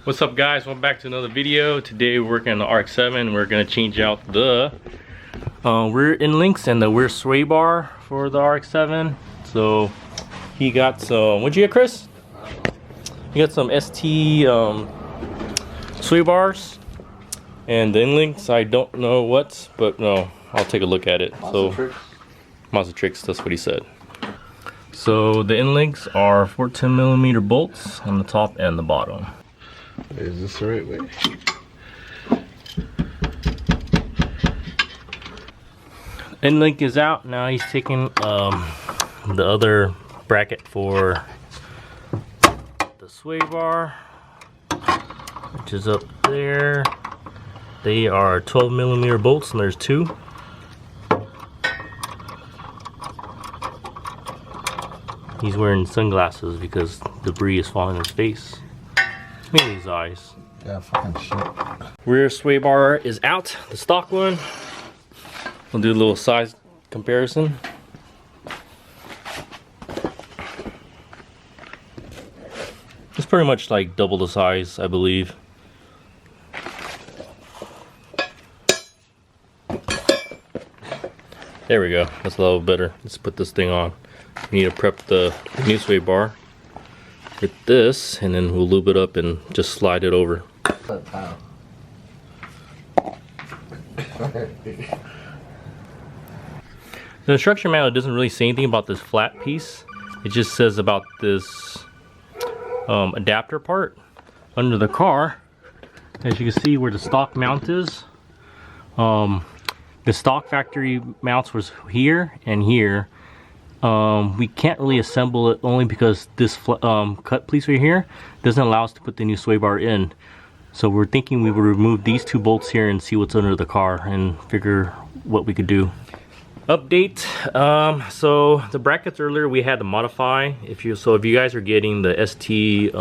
What's up, guys? Welcome back to another video. Today we're working on the RX-7. We're gonna change out the rear end links and the rear sway bar for the RX-7. So he got some, what'd you get, Chris? You got some ST sway bars and the end links. I don't know what, but no, I'll take a look at it. So mazdatrix, that's what he said. So the end links are 14mm bolts on the top and the bottom. Is this the right way? End link is out. Now he's taking the other bracket for the sway bar, which is up there. They are 12mm bolts, and there's two. He's wearing sunglasses because debris is falling in his face. Maybe his eyes. Yeah, fucking shit. Rear sway bar is out, the stock one. We'll do a little size comparison. It's pretty much like double the size, I believe. There we go, that's a little better. Let's put this thing on. We need to prep the new sway bar with this, and then we'll lube it up and just slide it over. The instruction manual doesn't really say anything about this flat piece. It just says about this adapter part under the car. As you can see where the stock mount is, the stock factory mounts was here and here. We can't really assemble it only because this cut piece right here doesn't allow us to put the new sway bar in. So we're thinking we would remove these two bolts here and see what's under the car and figure what we could do. Update, so the brackets earlier we had to modify. If you guys are getting the ST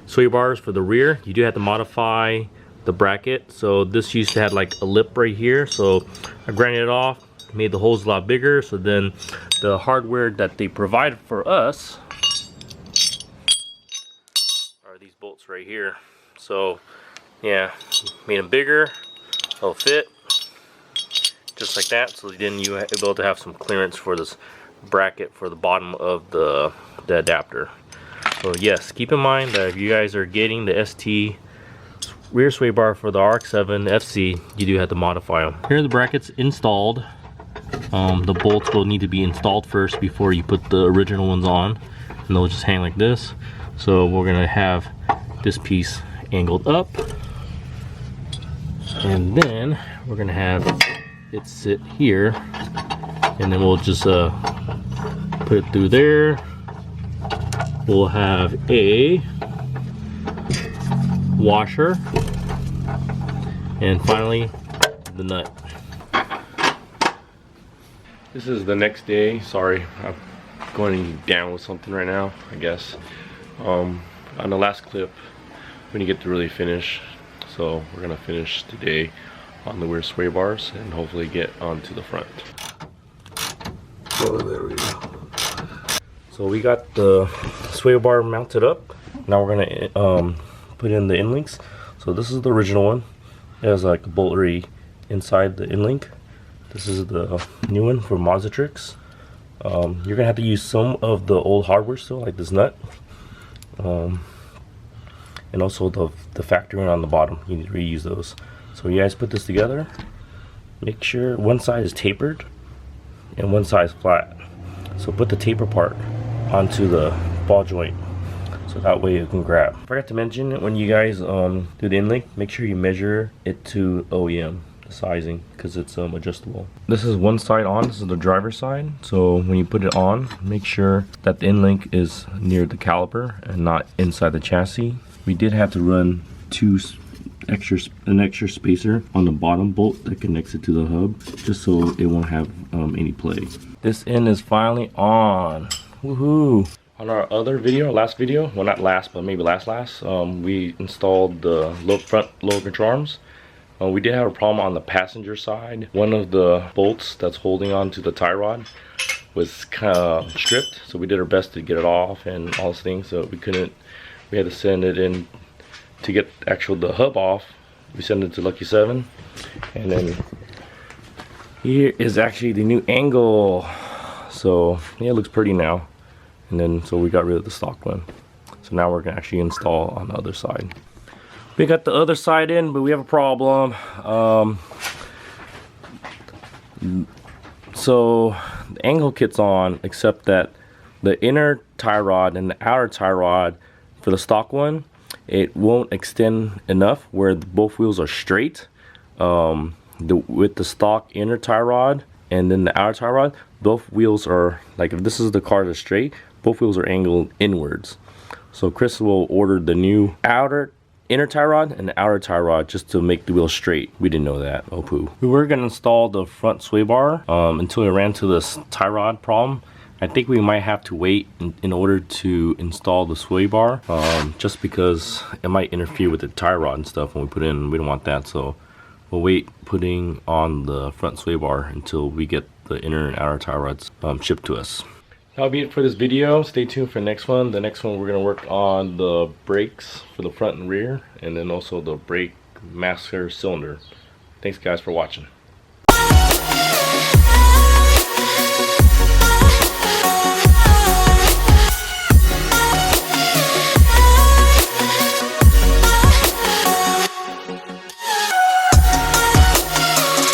sway bars for the rear, you do have to modify the bracket. So this used to have like a lip right here, so I grinded it off, made the holes a lot bigger. So then the hardware that they provide for us are these bolts right here. So yeah, made them bigger, they'll fit just like that. So then you're able to have some clearance for this bracket for the bottom of the adapter. So yes, keep in mind that if you guys are getting the ST rear sway bar for the RX-7 FC, you do have to modify them. Here are the brackets installed. The bolts will need to be installed first before you put the original ones on, and they'll just hang like this. So we're gonna have this piece angled up, and then we're gonna have it sit here, and then we'll just put it through there. We'll have a washer, and finally the nut. This is the next day. Sorry, I'm going down with something right now, I guess. On the last clip, we didn't get to really finish, so we're gonna finish today on the rear sway bars and hopefully get onto the front. Oh, there we go. So we got the sway bar mounted up. Now we're gonna put in the end links. So this is the original one. It has like a bolt already inside the end link. This is the new one for mazdatrix. You're gonna have to use some of the old hardware still, like this nut, and also the factory one on the bottom. You need to reuse those. So you guys put this together. Make sure one side is tapered and one side is flat. So put the taper part onto the ball joint, so that way it can grab. I forgot to mention, when you guys do the end link, make sure you measure it to OEM. Sizing, because it's adjustable. This is one side on, this is the driver's side. So when you put it on, make sure that the end link is near the caliper and not inside the chassis. We did have to run an extra spacer on the bottom bolt that connects it to the hub, just so it won't have any play. This end is finally on. Woohoo! On our other video, last video, well not last, but maybe last, we installed the front lower control arms. We did have a problem on the passenger side. One of the bolts that's holding on to the tie rod was kind of stripped, so we did our best to get it off and all those things. So we had to send it in to get the hub off, we send it to Lucky 7, and then here is actually the new angle. So yeah, it looks pretty now. And then so we got rid of the stock one. So now we're gonna actually install on the other side. We got the other side in, but we have a problem. So the angle kit's on, except that the inner tie rod and the outer tie rod for the stock one, it won't extend enough where both wheels are straight. With the stock inner tie rod and then the outer tie rod, both wheels are, like if this is the car that's straight, both wheels are angled inwards. So Chris will order the new inner tie rod and the outer tie rod just to make the wheels straight. We didn't know that. Oh poo. We were gonna install the front sway bar until we ran to this tie rod problem. I think we might have to wait in order to install the sway bar, just because it might interfere with the tie rod and stuff when we put it in. We don't want that, so we'll wait putting on the front sway bar until we get the inner and outer tie rods shipped to us. That'll be it for this video. Stay tuned for the next one. The next one we're gonna work on the brakes for the front and rear, and then also the brake master cylinder. Thanks guys for watching.